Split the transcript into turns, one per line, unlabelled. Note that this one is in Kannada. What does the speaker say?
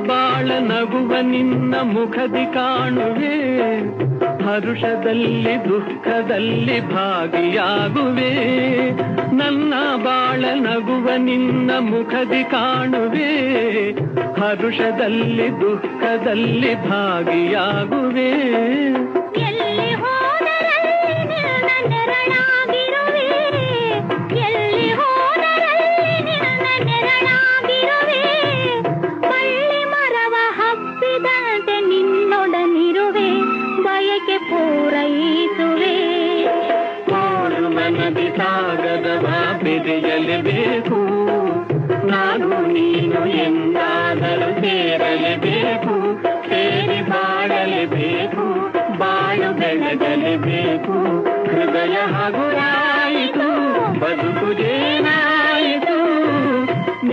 ಬಾಳ ನಗುವ ನಿನ್ನ ಮುಖದಿ ಕಾಣುವೆ, ಹರುಷದಲ್ಲಿ ದುಃಖದಲ್ಲಿ ಭಾಗಿಯಾಗುವೆ. ನನ್ನ ಬಾಳ ನಗುವ ನಿನ್ನ ಮುಖದಿ ಕಾಣುವೆ, ಹರುಷದಲ್ಲಿ ದುಃಖದಲ್ಲಿ ಭಾಗಿಯಾಗುವೆ.
ಎಲ್ಲಿ ಹೋದರಲ್ಲಿ ನಿನ್ನ ನೆರಳಾಗಿರುವೆ, ಎಲ್ಲಿ ಹೋದರಲ್ಲಿ ನಿನ್ನ ನೆರಳಾಗಿರುವೆ. ಬಳ್ಳಿ ಮರವ ಹಬ್ಬಿದಂತೆ ನಿನ್ನೊಡನಿರುವೆ, ಬಯಕೆ ಪೂರೈಸುವೆ.
ಕೋಡು ಮನದಿ ಸಾಗದವ ಬೆರೆಯಲೇಬೇಕು, ನಾನು ನೀನು ಎಂದಾದರೂ ಸೇರಲೇಬೇಕು. ಸೇರಿ ಬಾಳಲೇಬೇಕು, ಬಾಳು ಬೆಳಗಲೇಬೇಕು. ಹೃದಯ ಹಗುರಾಯಿತು, ಬದುಕು ಜೇನ